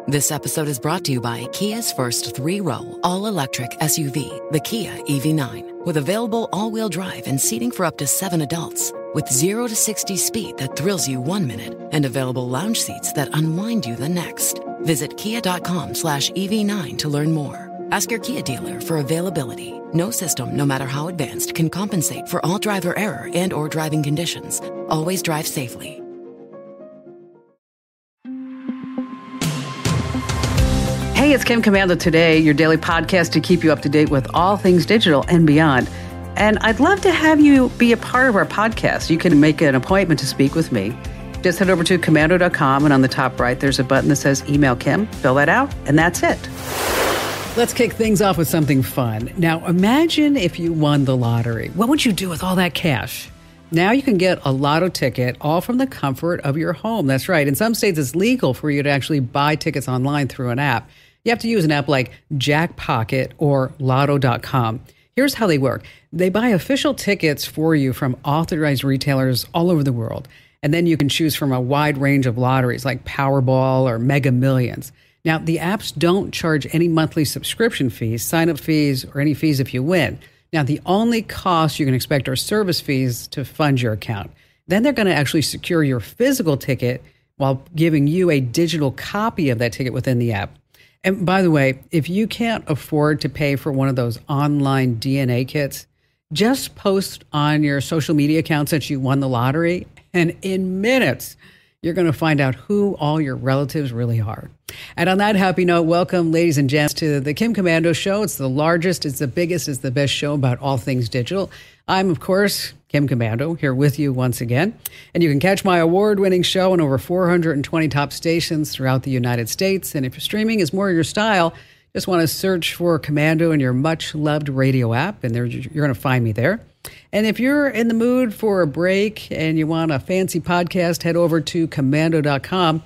This episode is brought to you by Kia's first 3-row, all-electric SUV, the Kia EV9, with available all-wheel drive and seating for up to 7 adults, with 0 to 60 speed that thrills you 1 minute and available lounge seats that unwind you the next. Visit kia.com/EV9 to learn more. Ask your Kia dealer for availability. No system, no matter how advanced, can compensate for all driver error and or driving conditions. Always drive safely. Hey, it's Kim Komando Today, your daily podcast to keep you up to date with all things digital and beyond. And I'd love to have you be a part of our podcast. You can make an appointment to speak with me. Just head over to komando.com, and on the top right, there's a button that says Email Kim. Fill that out, and that's it. Let's kick things off with something fun. Now, imagine if you won the lottery. What would you do with all that cash? Now you can get a lotto ticket all from the comfort of your home. That's right. In some states, it's legal for you to actually buy tickets online through an app. You have to use an app like Jackpot or lotto.com. Here's how they work. They buy official tickets for you from authorized retailers all over the world. And then you can choose from a wide range of lotteries like Powerball or Mega Millions. Now, the apps don't charge any monthly subscription fees, sign-up fees, or any fees if you win. Now, the only costs you can expect are service fees to fund your account. Then they're going to actually secure your physical ticket while giving you a digital copy of that ticket within the app. And by the way, if you can't afford to pay for one of those online DNA kits, just post on your social media accounts that you won the lottery, and in minutes, you're going to find out who all your relatives really are. And on that happy note, welcome, ladies and gents, to the Kim Komando Show. It's the largest, it's the biggest, it's the best show about all things digital. I'm, of course, Kim Komando, here with you once again. And you can catch my award-winning show on over 420 top stations throughout the United States. And if streaming is more your style, just want to search for Komando in your much-loved radio app, and there you're going to find me there. And if you're in the mood for a break and you want a fancy podcast, head over to komando.com.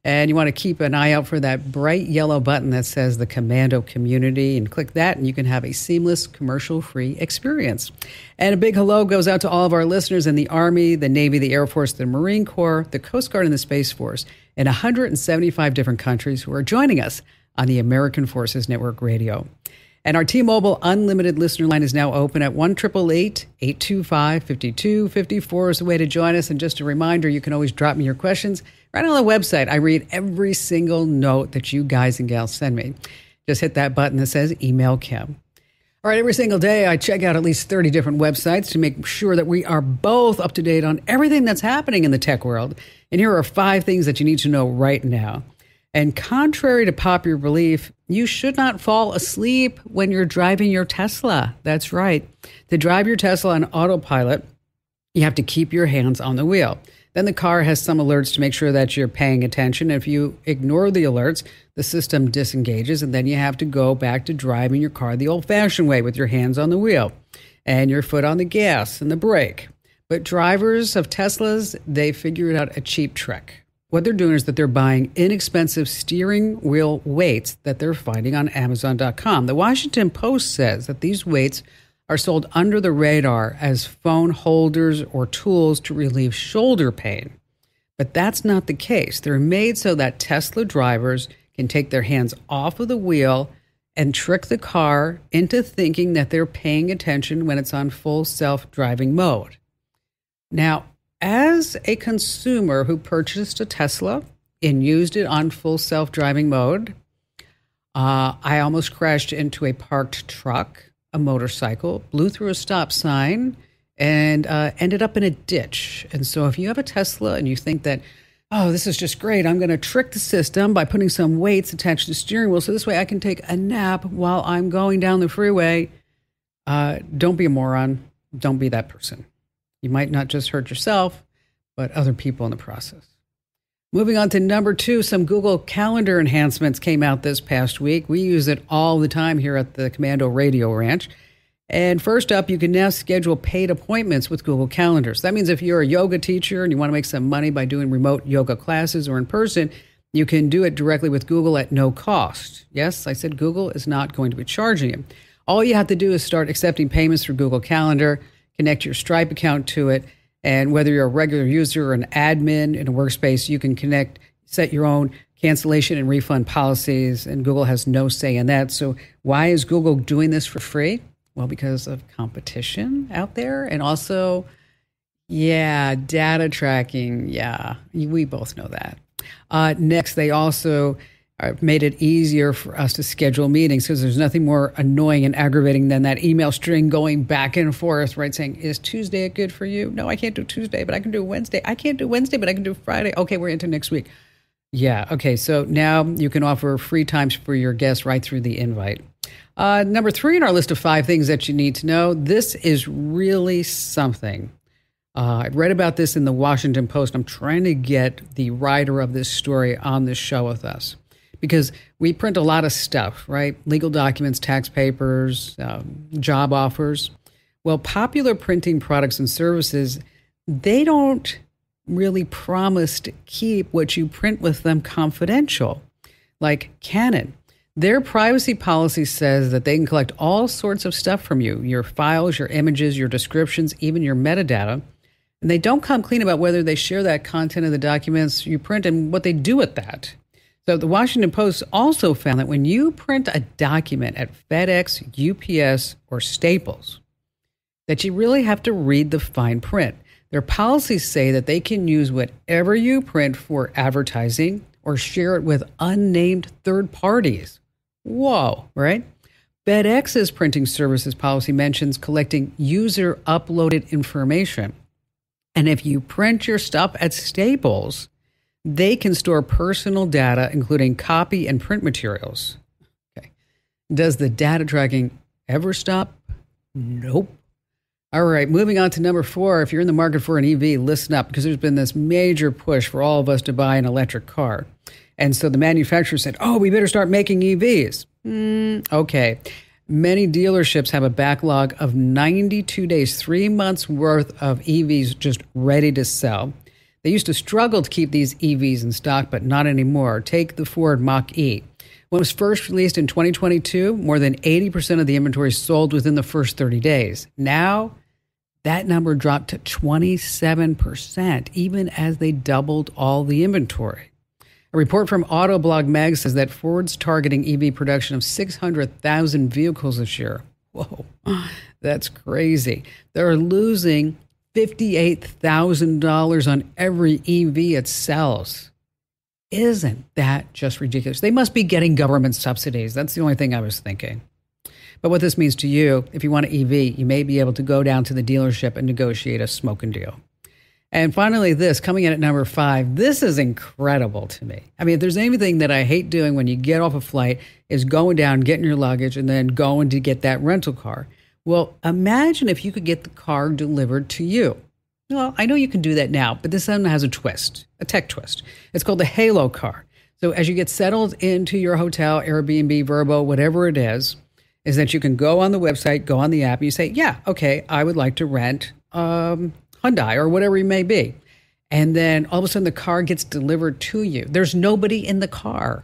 And you want to keep an eye out for that bright yellow button that says the Komando Community, and click that and you can have a seamless commercial-free experience. And a big hello goes out to all of our listeners in the Army, the Navy, the Air Force, the Marine Corps, the Coast Guard, and the Space Force in 175 different countries who are joining us on the American Forces Network Radio. And our T-Mobile Unlimited listener line is now open at 1-888-825-5254 is the way to join us. And just a reminder, you can always drop me your questions right on the website. I read every single note that you guys and gals send me. Just hit that button that says Email Kim. All right, every single day I check out at least 30 different websites to make sure that we are both up to date on everything that's happening in the tech world. And here are 5 things that you need to know right now. And contrary to popular belief, you should not fall asleep when you're driving your Tesla. That's right. To drive your Tesla on autopilot, you have to keep your hands on the wheel. Then the car has some alerts to make sure that you're paying attention. If you ignore the alerts, the system disengages, and then you have to go back to driving your car the old-fashioned way with your hands on the wheel and your foot on the gas and the brake. But drivers of Teslas, they figured out a cheap trick. What they're doing is that they're buying inexpensive steering wheel weights that they're finding on Amazon.com. The Washington Post says that these weights are sold under the radar as phone holders or tools to relieve shoulder pain. But that's not the case. They're made so that Tesla drivers can take their hands off of the wheel and trick the car into thinking that they're paying attention when it's on full self-driving mode. Now, as a consumer who purchased a Tesla and used it on full self-driving mode, I almost crashed into a parked truck, a motorcycle, blew through a stop sign, and ended up in a ditch. And so if you have a Tesla and you think that, oh, this is just great, I'm going to trick the system by putting some weights attached to the steering wheel so this way I can take a nap while I'm going down the freeway, don't be a moron. Don't be that person. You might not just hurt yourself, but other people in the process. Moving on to number 2, some Google Calendar enhancements came out this past week. We use it all the time here at the Komando Radio Ranch. And first up, you can now schedule paid appointments with Google Calendars. That means if you're a yoga teacher and you want to make some money by doing remote yoga classes or in person, you can do it directly with Google at no cost. Yes, I said Google is not going to be charging you. All you have to do is start accepting payments through Google Calendar, connect your Stripe account to it, and whether you're a regular user or an admin in a workspace, you can set your own cancellation and refund policies, and Google has no say in that. So why is Google doing this for free? Well, because of competition out there, and also, data tracking. Yeah, we both know that. Next, they also made it easier for us to schedule meetings because there's nothing more annoying and aggravating than that email string going back and forth, right? Saying, is Tuesday good for you? No, I can't do Tuesday, but I can do Wednesday. I can't do Wednesday, but I can do Friday. Okay, we're into next week. Yeah, okay, so now you can offer free times for your guests right through the invite. Number 3 in our list of 5 things that you need to know. This is really something. I read about this in the Washington Post. I'm trying to get the writer of this story on this show with us because we print a lot of stuff, right? Legal documents, tax papers, job offers. Well, popular printing products and services, they don't really promise to keep what you print with them confidential. Like Canon. Their privacy policy says that they can collect all sorts of stuff from you, your files, your images, your descriptions, even your metadata. And they don't come clean about whether they share that content of the documents you print and what they do with that. So the Washington Post also found that when you print a document at FedEx, UPS, or Staples, that you really have to read the fine print. Their policies say that they can use whatever you print for advertising or share it with unnamed third parties. Whoa, right? FedEx's printing services policy mentions collecting user-uploaded information. And if you print your stuff at Staples, they can store personal data, including copy and print materials. Okay. Does the data tracking ever stop? Nope. All right, moving on to number 4. If you're in the market for an EV, listen up, because there's been this major push for all of us to buy an electric car. And so the manufacturer said, we better start making EVs. Okay. Many dealerships have a backlog of 92 days, 3 months worth of EVs just ready to sell. They used to struggle to keep these EVs in stock, but not anymore. Take the Ford Mach-E. When it was first released in 2022, more than 80% of the inventory sold within the first 30 days. Now, that number dropped to 27%, even as they doubled all the inventory. A report from Autoblog Mag says that Ford's targeting EV production of 600,000 vehicles this year. Whoa, that's crazy. They're losing $58,000 on every EV it sells. Isn't that just ridiculous? They must be getting government subsidies. That's the only thing I was thinking. But what this means to you, if you want an EV, you may be able to go down to the dealership and negotiate a smoking deal. And finally, this, coming in at number 5, this is incredible to me. I mean, if there's anything that I hate doing when you get off a flight is going down, getting your luggage, and then going to get that rental car. Well, imagine if you could get the car delivered to you. Well, I know you can do that now, but this one has a twist, a tech twist. It's called the Halo car. So as you get settled into your hotel, Airbnb, Vrbo, whatever it is that you can go on the website, go on the app, and you say, yeah, okay, I would like to rent Hyundai or whatever it may be. And then all of a sudden the car gets delivered to you. There's nobody in the car.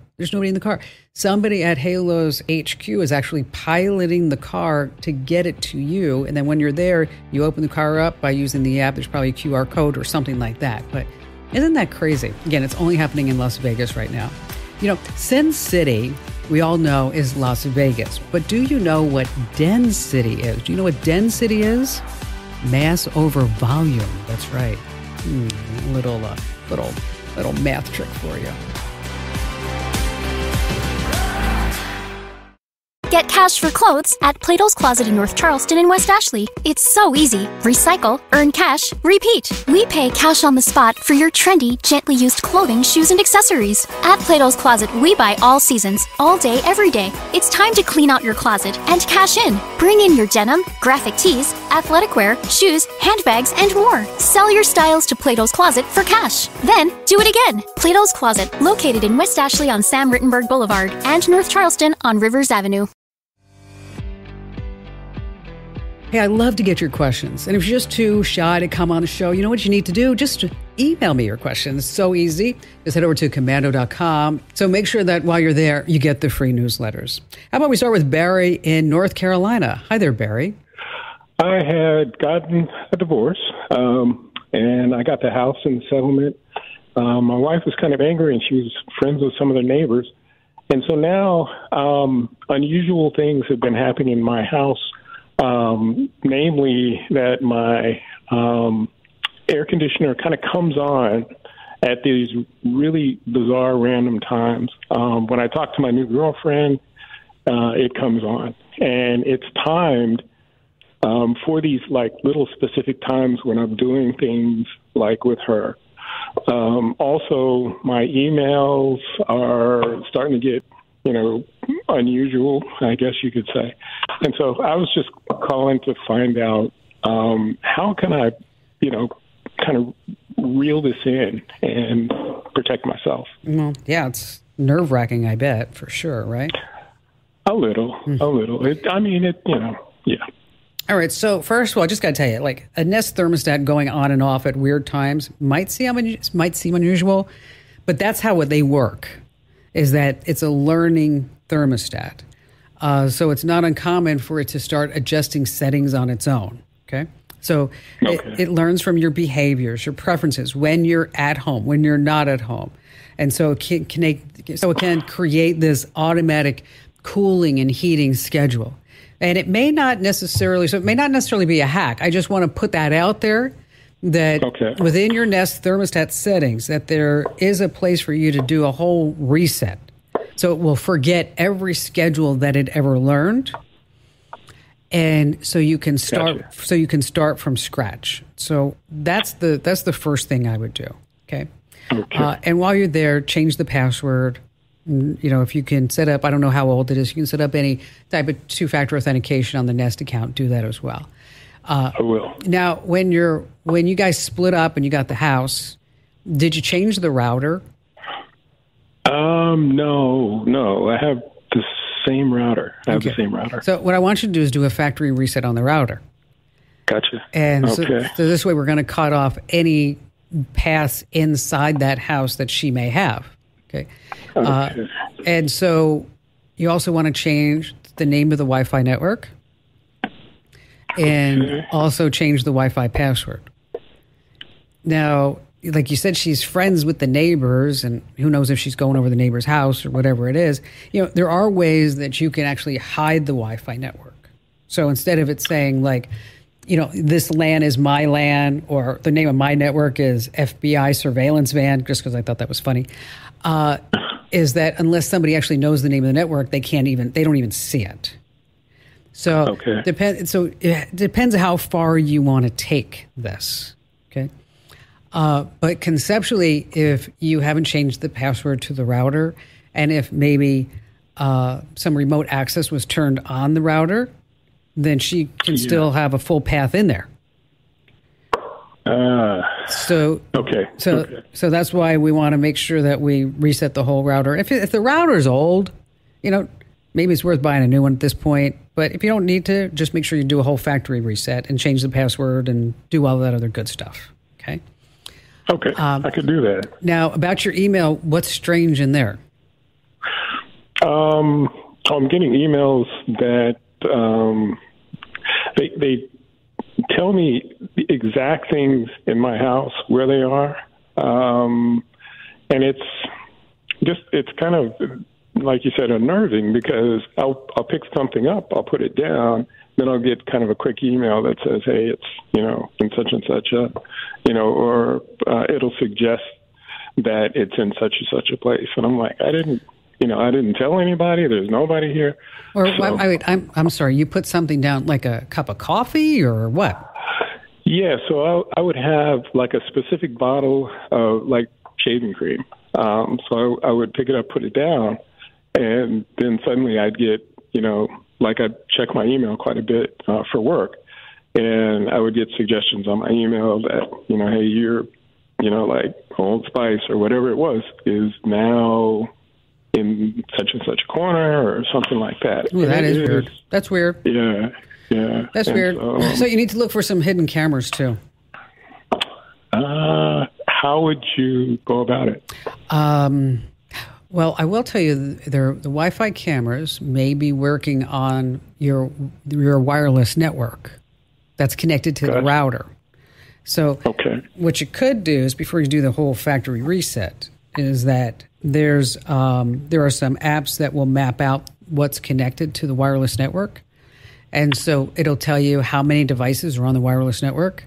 Somebody at Halo's HQ is actually piloting the car to get it to you. And then when you're there, you open the car up by using the app. There's probably a QR code or something like that. But isn't that crazy? Again, it's only happening in Las Vegas right now. You know, Sin City, we all know, is Las Vegas. But do you know what Den City is? Do you know what Den City is? Mass over volume. That's right. Little math trick for you. Get cash for clothes at Plato's Closet in North Charleston and West Ashley. It's so easy. Recycle, earn cash, repeat. We pay cash on the spot for your trendy, gently used clothing, shoes, and accessories. At Plato's Closet, we buy all seasons, all day, every day. It's time to clean out your closet and cash in. Bring in your denim, graphic tees, athletic wear, shoes, handbags, and more. Sell your styles to Plato's Closet for cash. Then, do it again. Plato's Closet, located in West Ashley on Sam Rittenberg Boulevard and North Charleston on Rivers Avenue. Hey, I love to get your questions. And if you're just too shy to come on the show, you know what you need to do? Just email me your questions. It's so easy. Just head over to commando.com. So make sure that while you're there, you get the free newsletters. How about we start with Barry in North Carolina? Hi there, Barry. I had gotten a divorce, and I got the house in the settlement, my wife was kind of angry, and she was friends with some of the neighbors. And so now unusual things have been happening in my house, namely that my air conditioner kind of comes on at these really bizarre random times. When I talk to my new girlfriend, it comes on, and it's timed for these like little specific times when I'm doing things like with her. Also, my emails are starting to get, unusual, I guess you could say. And so I was just calling to find out how can I, kind of reel this in and protect myself. Well, yeah, it's nerve-wracking, I bet, for sure, right? A little. Yeah. All right, so first of all, I just got to tell you, like a Nest thermostat going on and off at weird times might seem unusual, but that's how they work, is that it's a learning thermostat. So it's not uncommon for it to start adjusting settings on its own, okay? So it learns from your behaviors, your preferences, when you're at home, when you're not at home. And so it can create this automatic cooling and heating schedule. And it may not necessarily be a hack. I just want to put that out there, that within your Nest thermostat settings, that there is a place for you to do a whole reset. So it will forget every schedule that it ever learned. And so you can start. So you can start from scratch. So that's the first thing I would do. Okay. And while you're there, change the password. If you can set up, I don't know how old it is, you can set up any type of two-factor authentication on the Nest account. Do that as well. I will. Now, when you guys split up and you got the house, did you change the router? No. I have the same router. The same router. So what I want you to do is do a factory reset on the router. Gotcha. And so this way we're going to cut off any paths inside that house that she may have. Okay. And so you also want to change the name of the Wi-Fi network and also change the Wi-Fi password. Now, like you said, she's friends with the neighbors, and who knows if she's going over the neighbor's house or whatever it is. There are ways that you can actually hide the Wi-Fi network. So instead of it saying like, this LAN is my LAN, or the name of my network is FBI surveillance van, just because I thought that was funny, is that unless somebody actually knows the name of the network, they don't even see it. So it depends how far you want to take this. Okay. But conceptually, if you haven't changed the password to the router, and if maybe some remote access was turned on the router, then she can still have a full path in there. So that's why we want to make sure that we reset the whole router. If the router's old, maybe it's worth buying a new one at this point. But if you don't need to, just make sure you do a whole factory reset and change the password and do all that other good stuff. Okay. Okay, I could do that. Now, about your email, what's strange in there? I'm getting emails that they tell me the exact things in my house, where they are, and it's kind of, like you said, unnerving, because I'll pick something up, I'll put it down, then I'll get kind of a quick email that says, hey, it's, in such and such a, or it'll suggest that it's in such and such a place. And I'm like, I didn't tell anybody. There's nobody here. Or I'm sorry, you put something down, like a cup of coffee or what? Yeah, so I would have like a specific bottle of like shaving cream. So I would pick it up, put it down, and then suddenly I'd get, I'd check my email quite a bit for work, and I would get suggestions on my email that, hey, you're, like Old Spice or whatever it was is now in such and such a corner or something like that. Ooh, that is weird. That's weird. Yeah. That's weird. So you need to look for some hidden cameras too. How would you go about it? Well, I will tell you, the Wi-Fi cameras may be working on your wireless network that's connected to the router. So Okay. what you could do is, before you do the whole factory reset, is that there are some apps that will map out what's connected to the wireless network. And so it'll tell you how many devices are on the wireless network.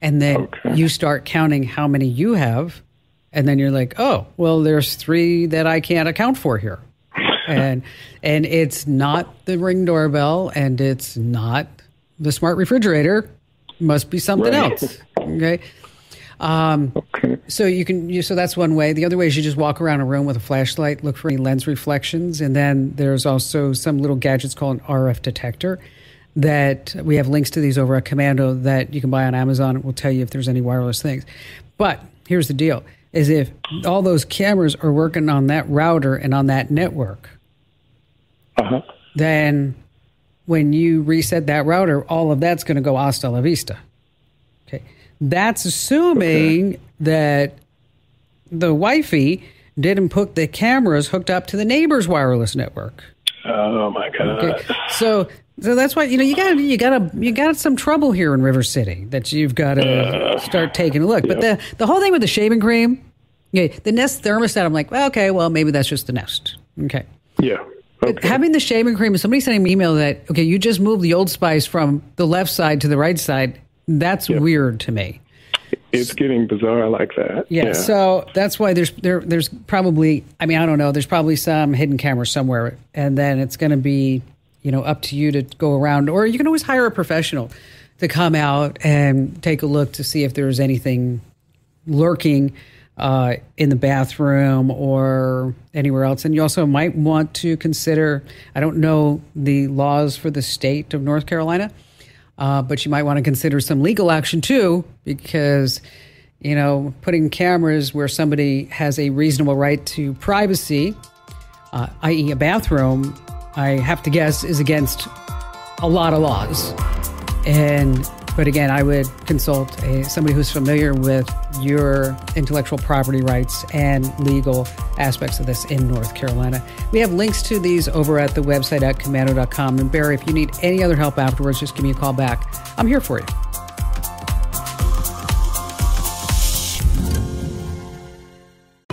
And then you start counting how many you have. And then you're like, oh, well, there's 3 that I can't account for here. And it's not the Ring doorbell, and it's not the smart refrigerator. Must be something else. Okay. So that's one way. The other way is you just walk around a room with a flashlight, look for any lens reflections, and then there's also some little gadgets called an RF detector that we have links to these over at Commando that you can buy on Amazon. It will tell you if there's any wireless things. But here's the deal, is if all those cameras are working on that router and on that network, then when you reset that router, all of that's going to go hasta la vista. Okay. That's assuming that the wifey didn't put the cameras hooked up to the neighbor's wireless network. Oh my God. Okay. So that's why, you got some trouble here in River City that you've got to start taking a look. But the whole thing with the shaving cream, the Nest thermostat, I'm like, well, okay, well, maybe that's just the Nest. Okay. Yeah. Okay. Having the shaving cream, somebody sending me an email that, okay, you just moved the Old Spice from the left side to the right side. That's weird to me. It's getting bizarre like that. Yeah. So that's why there's probably, I don't know, there's probably some hidden camera somewhere, and then it's going to be, up to you to go around, or you can always hire a professional to come out and take a look to see if there's anything lurking in the bathroom or anywhere else. And you also might want to consider, I don't know the laws for the state of North Carolina, but you might want to consider some legal action too, because, putting cameras where somebody has a reasonable right to privacy, i.e. a bathroom, I have to guess is against a lot of laws. But again, I would consult somebody who's familiar with your intellectual property rights and legal aspects of this in North Carolina. We have links to these over at the website at commando.com. And Barry, if you need any other help afterwards, just give me a call back. I'm here for you.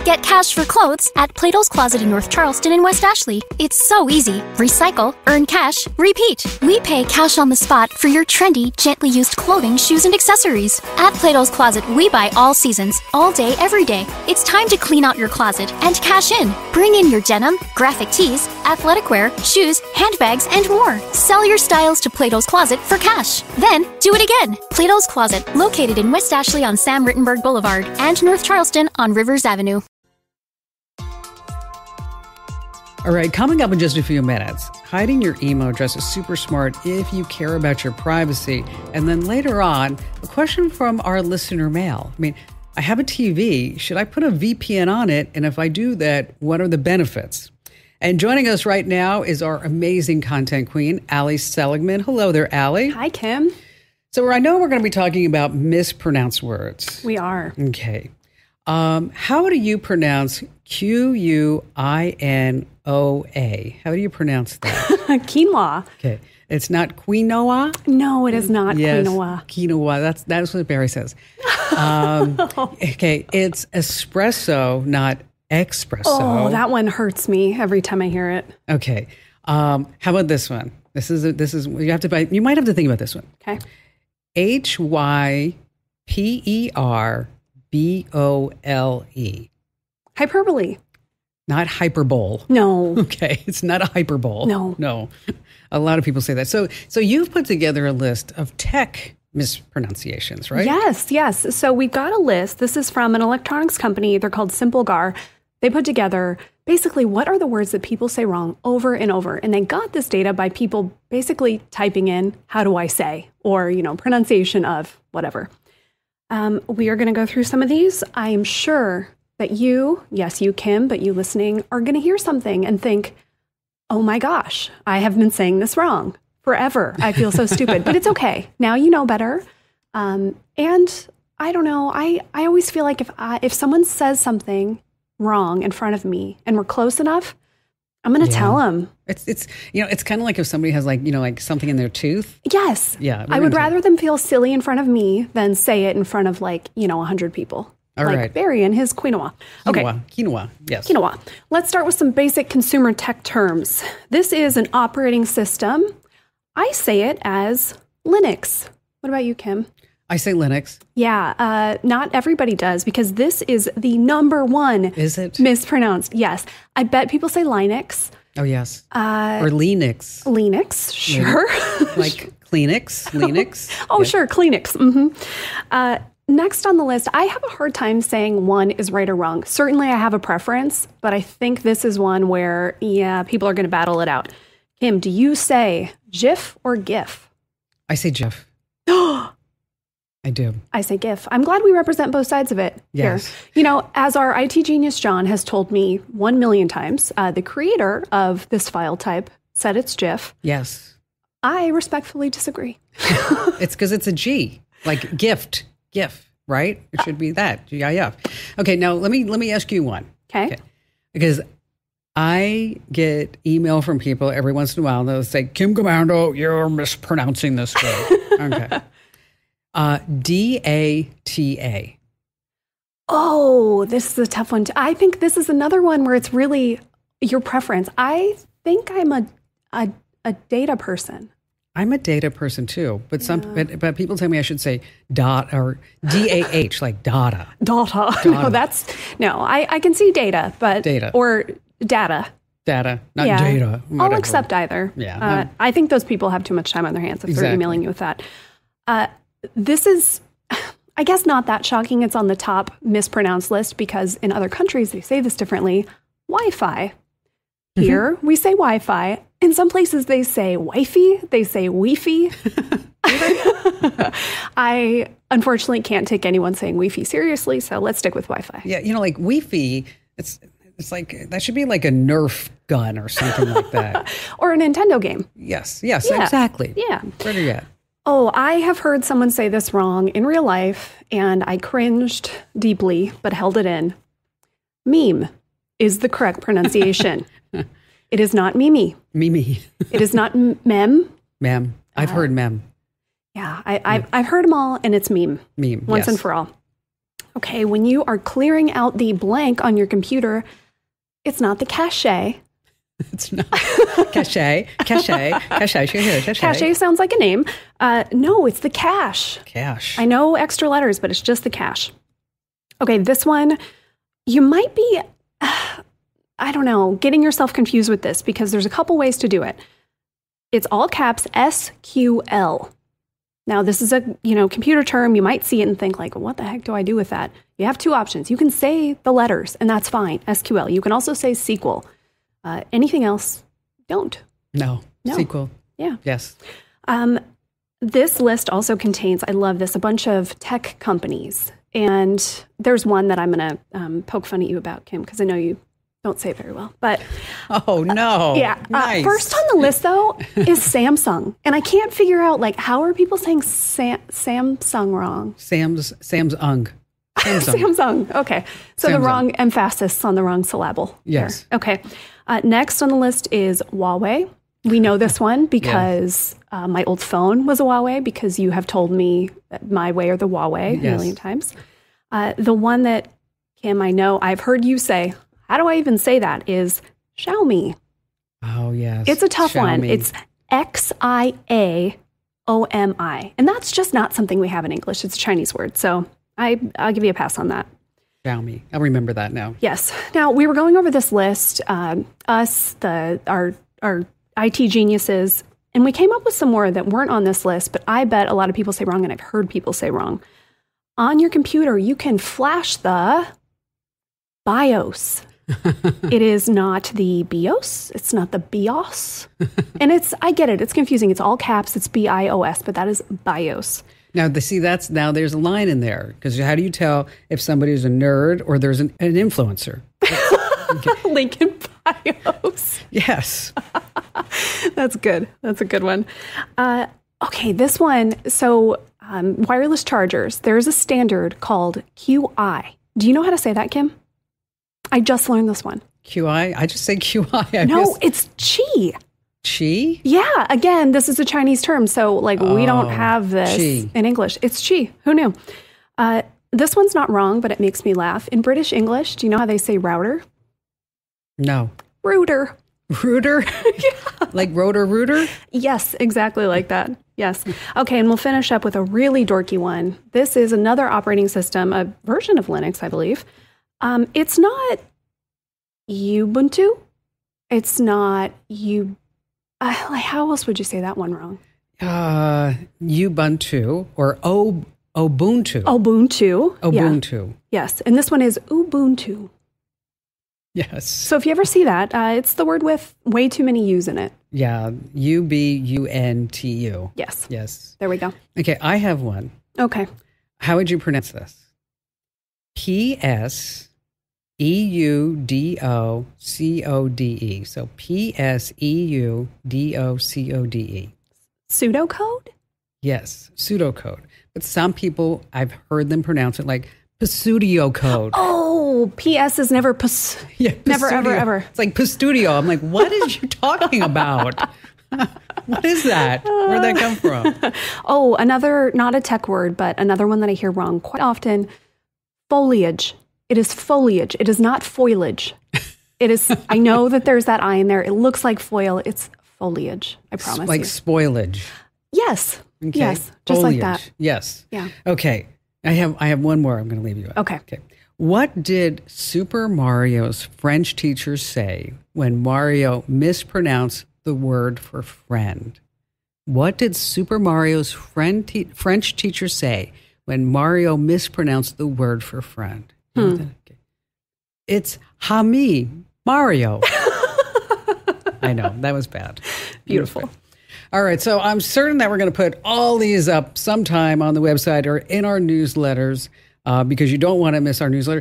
Get cash for clothes at Plato's Closet in North Charleston and West Ashley. It's so easy. Recycle, earn cash, repeat. We pay cash on the spot for your trendy, gently used clothing, shoes, and accessories. At Plato's Closet, we buy all seasons, all day, every day. It's time to clean out your closet and cash in. Bring in your denim, graphic tees, athletic wear, shoes, handbags, and more. Sell your styles to Plato's Closet for cash. Then, do it again. Plato's Closet, located in West Ashley on Sam Rittenberg Boulevard and North Charleston on Rivers Avenue. All right, coming up in just a few minutes, hiding your email address is super smart if you care about your privacy. And then later on, a question from our listener mail. I have a TV. Should I put a VPN on it? And if I do that, what are the benefits? And joining us right now is our amazing content queen, Allie Seligman. Hello there, Allie. Hi, Kim. So I know we're going to be talking about mispronounced words. We are. Okay. How do you pronounce Quinoa? How do you pronounce that? Quinoa. Okay. It's not quinoa? No, it is not quinoa. Quinoa. That's what Barry says. Okay. It's espresso, not espresso. Oh, that one hurts me every time I hear it. Okay. How about this one? This is you might have to think about this one. Okay. HYPERBOLE. Hyperbole. Not hyperbole. No. Okay. It's not a hyperbole. No. A lot of people say that. So you've put together a list of tech mispronunciations, right? Yes. So we've got a list. This is from an electronics company. They're called SimpleGar. They put together basically what are the words that people say wrong over and over. And they got this data by people basically typing in, how do I say? Or, pronunciation of whatever. We are going to go through some of these. I am sure that you, Kim, but you listening, are going to hear something and think, oh my gosh, I have been saying this wrong forever. I feel so stupid, but it's okay. Now you know better. And I don't know. I always feel like if someone says something wrong in front of me and we're close enough, I'm going to tell him. It's it's kind of like if somebody has like something in their tooth. Yes. Yeah. I would rather them feel silly in front of me than say it in front of 100 people. All right. Barry and his quinoa. Okay. Quinoa. Yes. Quinoa. Let's start with some basic consumer tech terms. This is an operating system. I say it as Linux. What about you, Kim? I say Linux. Yeah, not everybody does because this is the number one. Is it? Mispronounced. Yes. I bet people say Linux. Oh, yes. Or Linux. Linux, sure. Like Kleenex, Linux. Oh, sure, Kleenex. Next on the list, I have a hard time saying one is right or wrong. Certainly I have a preference, but I think this is one where, people are going to battle it out. Kim, do you say GIF or GIF? I say GIF. I do. I say GIF. I'm glad we represent both sides of it yes. here. As our IT genius John has told me 1 million times, the creator of this file type said it's GIF. Yes. I respectfully disagree. It's because it's a G, like gift, GIF, right? It should be that, GIF. Okay, now let me ask you one. Okay. Because I get email from people every once in a while, and they'll say, Kim Commando, you're mispronouncing this word. Okay. DATA. Oh, this is a tough one. I think this is another one where it's really your preference. I think I'm a data person. I'm a data person too, but but people tell me I should say dot or DAH, like data. Data. No, I can see data, but data or data. Data, not data. Whatever. I'll accept either. Yeah. I think those people have too much time on their hands if they're emailing you with that. This is, I guess, not that shocking. It's on the top mispronounced list because in other countries they say this differently. Wi-Fi. Here we say Wi-Fi. In some places they say wifey. They say Wi-Fi. I unfortunately can't take anyone saying Wi-Fi seriously, so let's stick with Wi-Fi. Yeah, like Wi-Fi. It's like that should be like a Nerf gun or something like that, or a Nintendo game. Yes, exactly. Yeah, better yet. Oh, I have heard someone say this wrong in real life, and I cringed deeply, but held it in. Meme is the correct pronunciation. It is not Mimi. Mimi. It is not mem. Mem. I've heard mem. Yeah, I've heard them all, and it's meme. Meme. Once and for all. Okay, when you are clearing out the blank on your computer, it's not the cache. It's not. Cache. Cache sounds like a name. No, it's the cache. Cache. I know extra letters, but it's just the cache. Okay, this one, you might be, I don't know, getting yourself confused with this because there's a couple ways to do it. It's all caps SQL. Now, this is a computer term. You might see it and think like, what the heck do I do with that? You have two options. You can say the letters, and that's fine, SQL. You can also say SQL. Anything else, don't. No. SQL. Yeah. Yes. This list also contains, I love this, a bunch of tech companies. And there's one that I'm going to poke fun at you about, Kim, because I know you don't say it very well. But oh, no. Yeah. Nice. First on the list, though, is Samsung. And I can't figure out, how are people saying Samsung wrong? Samsung. Samsung. Okay. So Samsung. The wrong emphasis on the wrong syllable. Yes. There. Okay. Next on the list is Huawei. We know this one because my old phone was a Huawei because you have told me my way or the Huawei a million times. The one that, Kim, I know I've heard you say, how do I even say that, is Xiaomi. Oh, yes. It's a tough Xiaomi. one. It's Xiaomi. And that's just not something we have in English. It's a Chinese word. So I'll give you a pass on that. Xiaomi. I'll remember that now. Yes. Now, we were going over this list, our IT geniuses, and we came up with some more that weren't on this list, but I bet a lot of people say wrong, and I've heard people say wrong. On your computer, you can flash the BIOS. It is not the BIOS. It's not the BIOS. And I get it. It's confusing. It's all caps. It's BIOS, but that is BIOS. Now, there's a line in there, because how do you tell if somebody's a nerd or there's an influencer? Link in BIOS. Yes. That's good. That's a good one. Okay, this one. So wireless chargers, there's a standard called QI. Do you know how to say that, Kim? I just learned this one. QI? I just say QI. No, it's chi. Chi? Yeah. Again, this is a Chinese term. So we don't have this in English. It's chi. Who knew? This one's not wrong, but it makes me laugh. In British English, do you know how they say router? No. Rooter. Rooter? Yeah. Like rotor rooter? Yes, exactly like that. Yes. Okay, and we'll finish up with a really dorky one. This is another operating system, a version of Linux, I believe. It's not Ubuntu. It's not how else would you say that one wrong? Ubuntu or Ubuntu. Ubuntu. Ubuntu. Yeah. Yes, and this one is Ubuntu. Yes. So if you ever see that, it's the word with way too many U's in it. Yeah, Ubuntu. Yes. Yes. There we go. Okay, I have one. Okay. How would you pronounce this? PSEUDOCODE. So PSEUDOCODE. Pseudocode? Yes, pseudocode. But some people, I've heard them pronounce it like Pstudio code. Oh, PS is never Yeah, never, Pstudio. ever, ever. It's like Pstudio. I'm like, what is you talking about? What is that? Where'd that come from? Oh, another, not a tech word, but another one that I hear wrong quite often, foliage. It is foliage. It is not foliage. It is, I know that there's that I in there. It looks like foil. It's foliage. I promise Like you. spoilage. Yes. Okay. Yes. Just Foliage. like that. Yes. Yeah. Okay. I have one more I'm going to leave you with. Okay. What did Super Mario's French teacher say when Mario mispronounced the word for friend? What did Super Mario's French teacher say when Mario mispronounced the word for friend? Okay. It's Hami Mario. I know, that was bad. Beautiful. All right, so I'm certain that we're going to put all these up sometime on the website or in our newsletters because you don't want to miss our newsletter.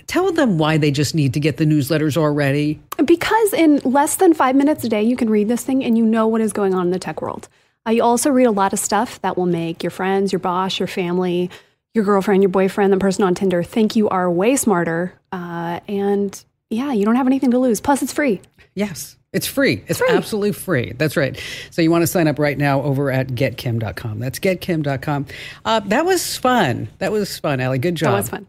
Tell them why they just need to get the newsletters already. Because in less than 5 minutes a day, you can read this thing and you know what is going on in the tech world. You also read a lot of stuff that will make your friends, your boss, your family, your girlfriend, your boyfriend, the person on Tinder think you are way smarter. And yeah, you don't have anything to lose. Plus, it's free. Yes. It's free. It's absolutely free. That's right. So you want to sign up right now over at getkim.com. That's getkim.com. That was fun. Allie. Good job. That was fun.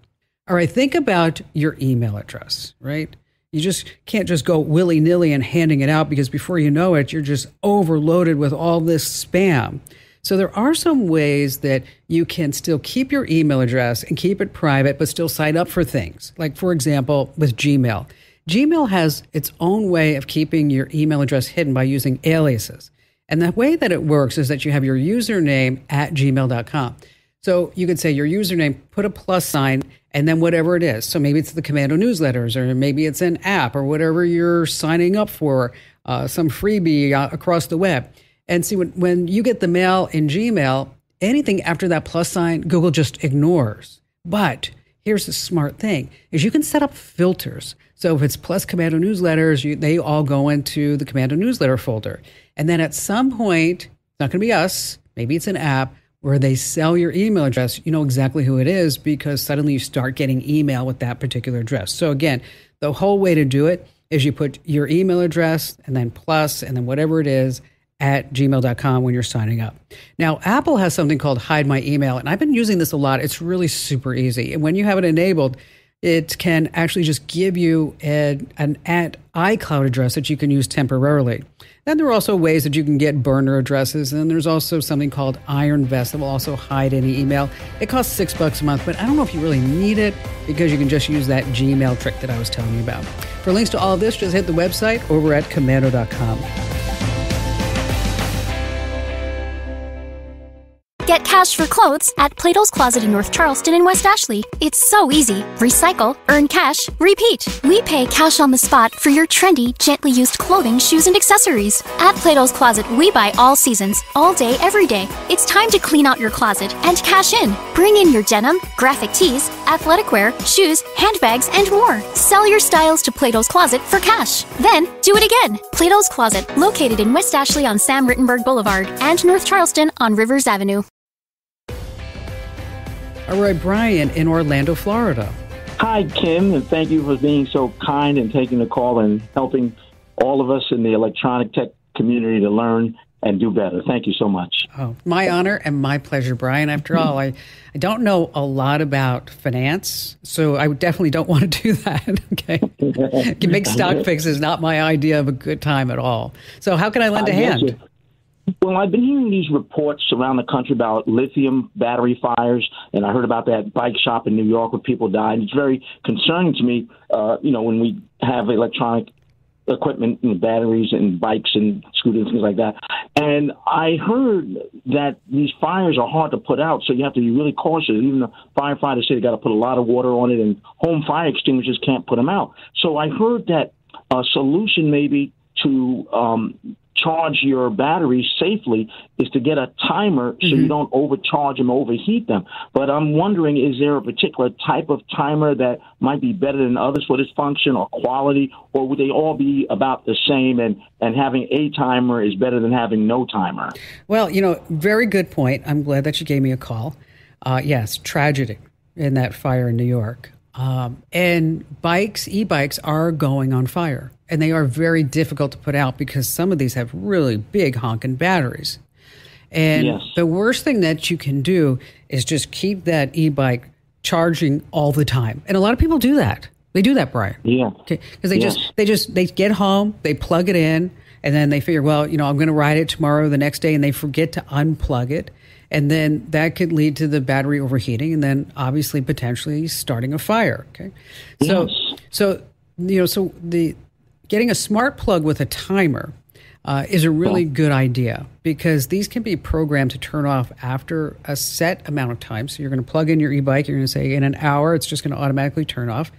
All right. Think about your email address, right? You just can't just go willy-nilly and handing it out because before you know it, you're just overloaded with all this spam. So there are some ways that you can still keep your email address and keep it private, but still sign up for things. Like, for example, with Gmail. Gmail has its own way of keeping your email address hidden by using aliases. And the way that it works is that you have your username at gmail.com. So you could say your username, put a plus sign, and then whatever it is. So maybe it's the Commando newsletters, or maybe it's an app, or whatever you're signing up for, some freebie across the web. And see, when you get the mail in Gmail, anything after that plus sign, Google just ignores. But here's the smart thing, is you can set up filters. So if it's plus Commando newsletters, they all go into the Commando newsletter folder. And then at some point, it's not going to be us, maybe it's an app, where they sell your email address, you know exactly who it is because suddenly you start getting email with that particular address. So again, the whole way to do it is you put your email address and then plus and then whatever it is at gmail.com when you're signing up. Now, Apple has something called Hide My Email, and I've been using this a lot. It's really super easy. And when you have it enabled, it can actually just give you an iCloud address that you can use temporarily. Then there are also ways that you can get burner addresses, and there's also something called Iron Vest that will also hide any email. It costs $6 a month, but I don't know if you really need it because you can just use that Gmail trick that I was telling you about. For links to all of this, just hit the website over at commando.com. Get cash for clothes at Plato's Closet in North Charleston and West Ashley. It's so easy. Recycle, earn cash, repeat. We pay cash on the spot for your trendy, gently used clothing, shoes, and accessories. At Plato's Closet, we buy all seasons, all day, every day. It's time to clean out your closet and cash in. Bring in your denim, graphic tees, athletic wear, shoes, handbags, and more. Sell your styles to Plato's Closet for cash. Then, do it again. Plato's Closet, located in West Ashley on Sam Rittenberg Boulevard and North Charleston on Rivers Avenue. All right, Brian in Orlando, Florida. Hi, Kim, and thank you for being so kind and taking the call and helping all of us in the electronic tech community to learn and do better. Thank you so much. Oh, my honor and my pleasure, Brian. After all, I don't know a lot about finance, so I definitely don't want to do that. Okay. Big stock fix is not my idea of a good time at all. So how can I lend a hand? Well, I've been hearing these reports around the country about lithium battery fires, and I heard about that bike shop in New York where people died. It's very concerning to me, when we have electronic equipment and batteries and bikes and scooters and things like that. And I heard that these fires are hard to put out, so you have to be really cautious. Even the firefighters say they got to put a lot of water on it, and home fire extinguishers can't put them out. So I heard that a solution maybe to charge your batteries safely is to get a timer so you don't overcharge them, overheat them. But I'm wondering, is there a particular type of timer that might be better than others for this function or quality, or would they all be about the same and having a timer is better than having no timer? Well, very good point. I'm glad that you gave me a call. Yes, tragedy in that fire in New York. And e-bikes are going on fire, and they are very difficult to put out because some of these have really big honking batteries. And the worst thing that you can do is just keep that e-bike charging all the time. And a lot of people do that. They do that, Brian. Yeah. Okay. Because they get home, they plug it in, and then they figure, well, I'm going to ride it tomorrow, the next day, and they forget to unplug it. And then that could lead to the battery overheating and then obviously potentially starting a fire. Okay. So the getting a smart plug with a timer is a really good idea because these can be programmed to turn off after a set amount of time. So you're going to plug in your e-bike. You're going to say in an hour, it's just going to automatically turn off.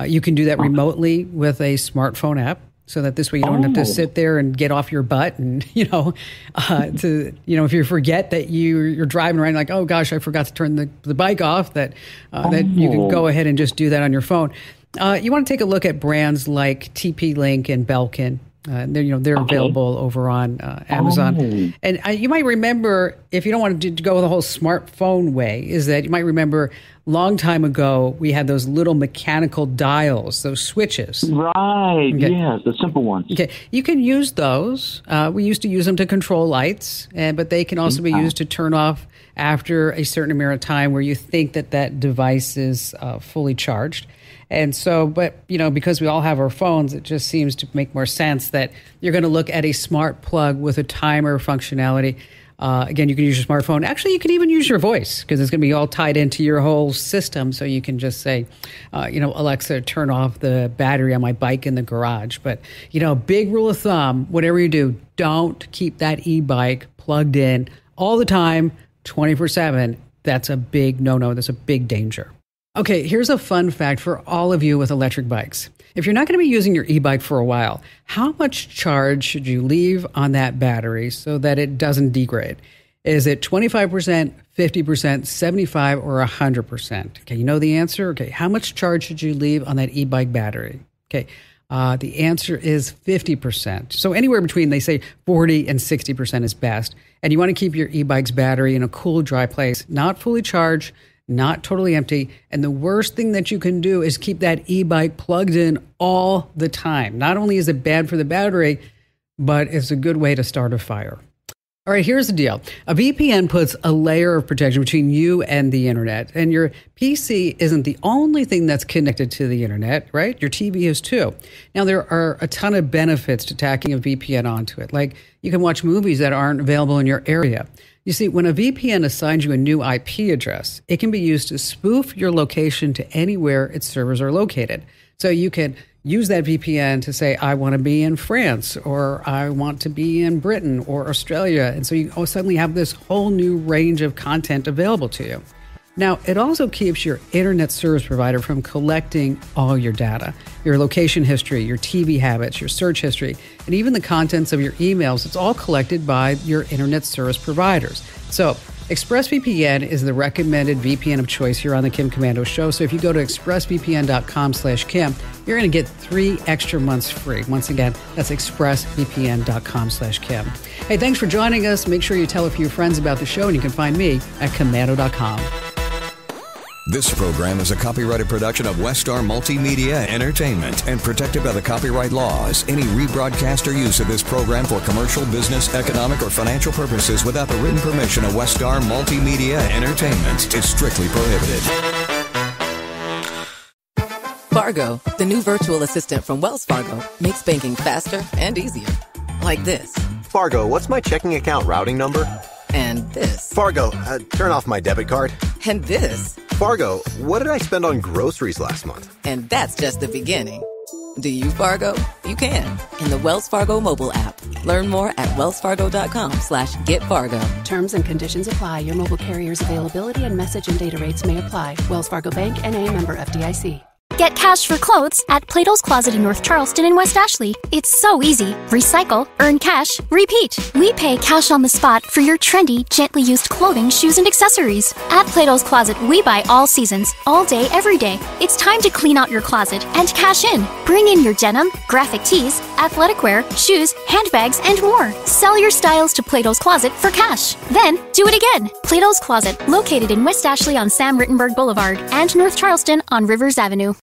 You can do that remotely with a smartphone app. So that this way you don't have to sit there and get off your butt and, if you forget that you're driving around like, oh gosh, I forgot to turn the bike off, that you can go ahead and just do that on your phone. You want to take a look at brands like TP-Link and Belkin. They're available over on Amazon. And you might remember, if you don't want to go the whole smartphone way, is that you might remember long time ago, we had those little mechanical dials, those switches. Right, yes, the simple ones. Okay, you can use those. We used to use them to control lights, but they can also be used to turn off after a certain amount of time where you think that device is fully charged. And so, but, because we all have our phones, it just seems to make more sense that you're going to look at a smart plug with a timer functionality. Again, you can use your smartphone. Actually, you can even use your voice because it's going to be all tied into your whole system. So you can just say, Alexa, turn off the battery on my bike in the garage. But, big rule of thumb, whatever you do, don't keep that e-bike plugged in all the time, 24/7. That's a big no-no. That's a big danger. Okay, here's a fun fact for all of you with electric bikes. If you're not going to be using your e-bike for a while, how much charge should you leave on that battery so that it doesn't degrade? Is it 25%, 50%, 75, or 100%? Okay, you know the answer? Okay, how much charge should you leave on that e-bike battery? Okay, the answer is 50%. So anywhere between, they say 40 and 60% is best. And you want to keep your e-bike's battery in a cool, dry place, not fully charged, not totally empty. And the worst thing that you can do is keep that e-bike plugged in all the time. Not only is it bad for the battery, but it's a good way to start a fire. All right, here's the deal. A VPN puts a layer of protection between you and the internet. And your PC isn't the only thing that's connected to the internet, right? Your TV is too. Now, there are a ton of benefits to tacking a VPN onto it. Like you can watch movies that aren't available in your area. You see, when a VPN assigns you a new IP address, it can be used to spoof your location to anywhere its servers are located. So you can use that VPN to say, I want to be in France, or I want to be in Britain or Australia. And so you suddenly have this whole new range of content available to you. Now, it also keeps your internet service provider from collecting all your data, your location history, your TV habits, your search history, and even the contents of your emails. It's all collected by your internet service providers. So ExpressVPN is the recommended VPN of choice here on the Kim Komando Show. So if you go to expressvpn.com/Kim, you're going to get 3 extra months free. Once again, that's expressvpn.com/Kim. Hey, thanks for joining us. Make sure you tell a few friends about the show, and you can find me at komando.com. This program is a copyrighted production of Westar Multimedia Entertainment and protected by the copyright laws. Any rebroadcast or use of this program for commercial, business, economic, or financial purposes without the written permission of Westar Multimedia Entertainment is strictly prohibited. Fargo, the new virtual assistant from Wells Fargo, makes banking faster and easier. Like this. Fargo, what's my checking account routing number? And this. Fargo, turn off my debit card. And this. Fargo, what did I spend on groceries last month? And that's just the beginning. Do you Fargo? You can in the Wells Fargo mobile app. Learn more at wellsfargo.com/getfargo. Terms and conditions apply. Your mobile carrier's availability and message and data rates may apply. Wells Fargo Bank, N.A., member FDIC. Get cash for clothes at Plato's Closet in North Charleston and West Ashley. It's so easy. Recycle, earn cash, repeat. We pay cash on the spot for your trendy, gently used clothing, shoes, and accessories. At Plato's Closet, we buy all seasons, all day, every day. It's time to clean out your closet and cash in. Bring in your denim, graphic tees, athletic wear, shoes, handbags, and more. Sell your styles to Plato's Closet for cash. Then, do it again. Plato's Closet, located in West Ashley on Sam Rittenberg Boulevard and North Charleston on Rivers Avenue.